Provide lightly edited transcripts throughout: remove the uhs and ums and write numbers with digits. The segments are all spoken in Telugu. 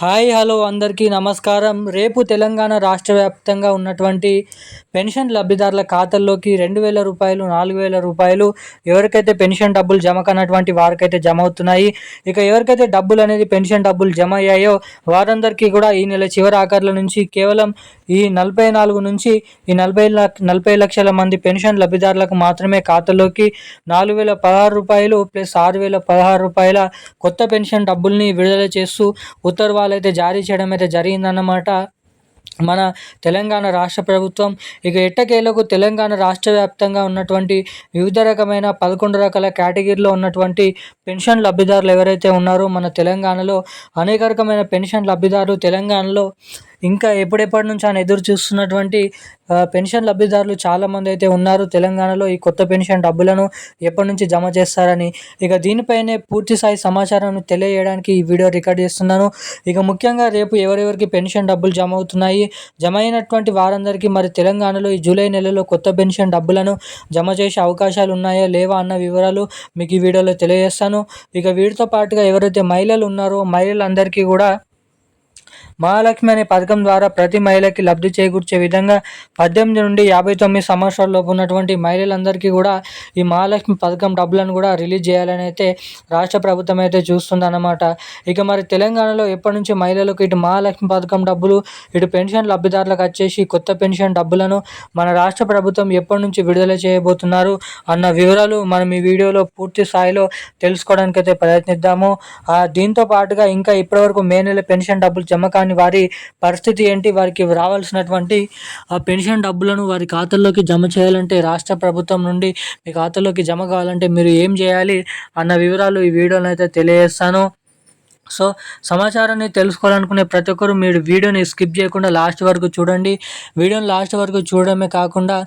హాయ్ హలో అందరికీ నమస్కారం. రేపు తెలంగాణ రాష్ట్ర వ్యాప్తంగా ఉన్నటువంటి పెన్షన్ లబ్ధిదారుల ఖాతాల్లోకి 2,000 రూపాయలు, 4,000 రూపాయలు ఎవరికైతే పెన్షన్ డబ్బులు జమ కానటువంటి వారికైతే జమ అవుతున్నాయి. ఇక ఎవరికైతే డబ్బులు అనేది పెన్షన్ డబ్బులు జమ అయ్యాయో వారందరికీ కూడా ఈ నెల చివరి ఆఖర్ల నుంచి కేవలం ఈ 44 నుంచి ఈ 40 లక్షల మంది పెన్షన్ లబ్ధిదారులకు మాత్రమే ఖాతాలోకి 4,016 రూపాయలు ప్లస్ 6,016 రూపాయల కొత్త పెన్షన్ డబ్బుల్ని విడుదల చేస్తూ ఉత్తర్వులైతే జారీ చేయడం అయితే జరిగిందన్నమాట మన తెలంగాణ రాష్ట్ర ప్రభుత్వం. ఇక ఎట్టకేలకు తెలంగాణ రాష్ట్ర వ్యాప్తంగా ఉన్నటువంటి వివిధ రకమైన 11 రకాల కేటగిరీలో ఉన్నటువంటి పెన్షన్ లబ్ధిదారులు ఎవరైతే ఉన్నారో మన తెలంగాణలో అనేక రకమైన పెన్షన్ లబ్ధిదారులు తెలంగాణలో ఇంకా ఎప్పటి నుంచి ఆయన ఎదురు చూస్తున్నటువంటి పెన్షన్ లబ్ధిదారులు చాలామంది అయితే ఉన్నారు తెలంగాణలో. ఈ కొత్త పెన్షన్ డబ్బులను ఎప్పటి నుంచి జమ చేస్తారని ఇక దీనిపైనే పూర్తి స్థాయి సమాచారాన్ని తెలియజేయడానికి ఈ వీడియో రికార్డ్ చేస్తున్నాను. ఇక ముఖ్యంగా రేపు ఎవరెవరికి పెన్షన్ డబ్బులు జమ అవుతున్నాయి, జమ అయినటువంటి వారందరికీ మరి తెలంగాణలో ఈ జూలై నెలలో కొత్త పెన్షన్ డబ్బులను జమ చేసే అవకాశాలు ఉన్నాయా లేవా అన్న వివరాలు మీకు ఈ వీడియోలో తెలియజేస్తాను. ఇక వీటితో పాటుగా ఎవరైతే మహిళలు ఉన్నారో మహిళలందరికీ కూడా మహాలక్ష్మి అనే పథకం ద్వారా ప్రతి మహిళకి లబ్ధి చేకూర్చే విధంగా 18 నుండి 59 సంవత్సరాల లోపు ఉన్నటువంటి మహిళలందరికీ కూడా ఈ మహాలక్ష్మి పథకం డబ్బులను కూడా రిలీజ్ చేయాలని అయితే రాష్ట్ర ప్రభుత్వం అయితే చూస్తుందన్నమాట. ఇక మరి తెలంగాణలో ఎప్పటి నుంచి మహిళలకు ఇటు మహాలక్ష్మి పథకం డబ్బులు ఇటు పెన్షన్ లబ్ధిదారులకు వచ్చేసి కొత్త పెన్షన్ డబ్బులను మన రాష్ట్ర ప్రభుత్వం ఎప్పటి నుంచి విడుదల చేయబోతున్నారు అన్న వివరాలు మనం ఈ వీడియోలో పూర్తి స్థాయిలో తెలుసుకోవడానికి అయితే ప్రయత్నిద్దాము. దీంతో పాటుగా ఇంకా ఇప్పటివరకు మే నెల పెన్షన్ డబ్బులు జమ కాని వారి పరిస్థితి ఏంటి, వారికి రావాల్సినటువంటి ఆ పెన్షన్ డబ్బులను వారి ఖాతాల్లోకి జమ చేయాలంటే రాష్ట్ర ప్రభుత్వం నుండి మీ ఖాతాలోకి జమ కావాలంటే మీరు ఏం చేయాలి అన్న వివరాలు ఈ వీడియోలో అయితే తెలియజేస్తాను. సో సమాచారాన్ని తెలుసుకోవాలనుకునే ప్రతి ఒక్కరు మీరు వీడియోని స్కిప్ చేయకుండా లాస్ట్ వరకు చూడండి. వీడియోని లాస్ట్ వరకు చూడడమే కాకుండా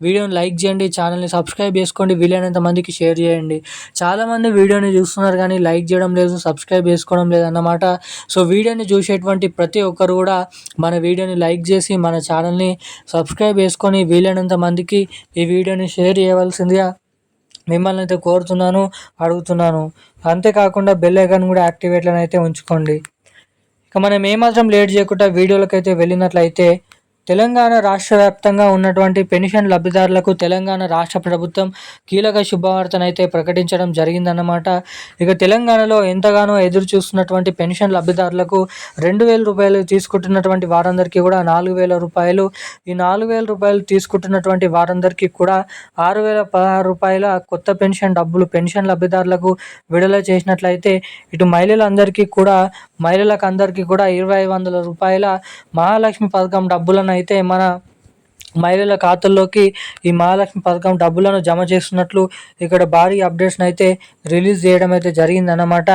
వీడియోని లైక్ చేయండి, ఛానల్ని సబ్స్క్రైబ్ చేసుకోండి, వీలైనంత మందికి షేర్ చేయండి. చాలామంది వీడియోని చూస్తున్నారు కానీ లైక్ చేయడం లేదు, సబ్స్క్రైబ్ చేసుకోవడం లేదన్నమాట. సో వీడియోని చూసేటువంటి ప్రతి ఒక్కరు కూడా మన వీడియోని లైక్ చేసి మన ఛానల్ని సబ్స్క్రైబ్ చేసుకొని వీలైనంత మందికి ఈ వీడియోని షేర్ చేయవలసిందిగా మిమ్మల్ని అయితే అడుగుతున్నాను. అంతేకాకుండా బెల్ ఐకాన్ కూడా యాక్టివేట్లను అయితే ఉంచుకోండి. ఇక మనం ఏమాత్రం లేట్ చేయకుండా వీడియోలకైతే వెళ్ళినట్లయితే తెలంగాణ రాష్ట్ర వ్యాప్తంగా ఉన్నటువంటి పెన్షన్ లబ్ధిదారులకు తెలంగాణ రాష్ట్ర ప్రభుత్వం కీలక శుభవార్తనైతే ప్రకటించడం జరిగిందన్నమాట. ఇక తెలంగాణలో ఎంతగానో ఎదురు చూస్తున్నటువంటి పెన్షన్ లబ్ధిదారులకు 2,000 రూపాయలు తీసుకుంటున్నటువంటి వారందరికీ కూడా 4,000 రూపాయలు, ఈ 4,000 రూపాయలు తీసుకుంటున్నటువంటి వారందరికీ కూడా 6,016 రూపాయల కొత్త పెన్షన్ డబ్బులు పెన్షన్ లబ్ధిదారులకు విడుదల చేసినట్లయితే ఇటు మహిళలకు అందరికీ కూడా 2,500 రూపాయల మహాలక్ష్మి పథకం డబ్బులను అయితే మన మహిళల ఖాతాల్లోకి ఈ మహాలక్ష్మి పథకం డబ్బులను జమ చేస్తున్నట్లు ఇక్కడ భారీ అప్డేట్స్ని అయితే రిలీజ్ చేయడం అయితే జరిగిందన్నమాట.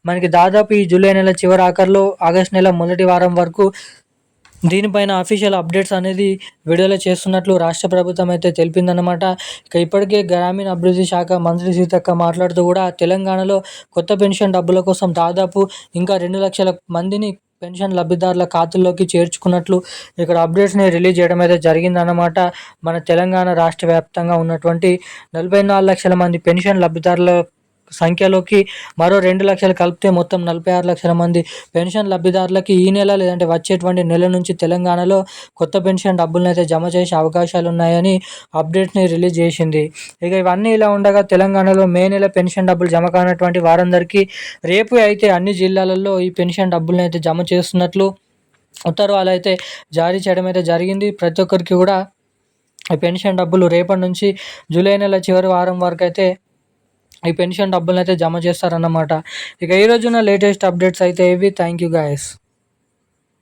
మనకి దాదాపు ఈ జూలై నెల చివరి ఆఖరిలో ఆగస్టు నెల మొదటి వారం వరకు దీనిపైన అఫీషియల్ అప్డేట్స్ అనేది విడుదల చేస్తున్నట్లు రాష్ట్ర ప్రభుత్వం అయితే తెలిపిందనమాట. ఇక ఇప్పటికే గ్రామీణ అభివృద్ధి శాఖ మంత్రి సీతక్క మాట్లాడుతూ కూడా తెలంగాణలో కొత్త పెన్షన్ డబ్బుల కోసం దాదాపు ఇంకా 2 లక్షల మందిని పెన్షన్ లబ్ధిదారుల ఖాతాల్లోకి చేర్చుకున్నట్లు ఇక్కడ అప్డేట్స్ని రిలీజ్ చేయడం అయితే జరిగిందన్నమాట. మన తెలంగాణ రాష్ట్ర వ్యాప్తంగా ఉన్నటువంటి 44 లక్షల మంది పెన్షన్ లబ్ధిదారుల సంఖ్యలోకి మరో 2 లక్షలు కలిపితే మొత్తం 46 లక్షల మంది పెన్షన్ లబ్ధిదారులకి ఈ నెల లేదంటే వచ్చేటువంటి నెల నుంచి తెలంగాణలో కొత్త పెన్షన్ డబ్బులను అయితే జమ చేసే అవకాశాలు ఉన్నాయని అప్డేట్స్ని రిలీజ్ చేసింది. ఇక ఇవన్నీ ఇలా ఉండగా తెలంగాణలో మే నెల పెన్షన్ డబ్బులు జమ కానటువంటి వారందరికీ రేపు అయితే అన్ని జిల్లాలలో ఈ పెన్షన్ డబ్బులను అయితే జమ చేస్తున్నట్లు ఉత్తర్వులు అయితే జారీ చేయడం అయితే జరిగింది. ప్రతి ఒక్కరికి కూడా ఈ పెన్షన్ డబ్బులు రేపటి నుంచి జూలై నెల చివరి వారం వరకు అయితే ఈ పెన్షన్ డబ్బులను అయితే జమ చేస్తారన్నమాట. ఇక ఈరోజున లేటెస్ట్ అప్డేట్స్ అయితే ఇవి. Thank you guys.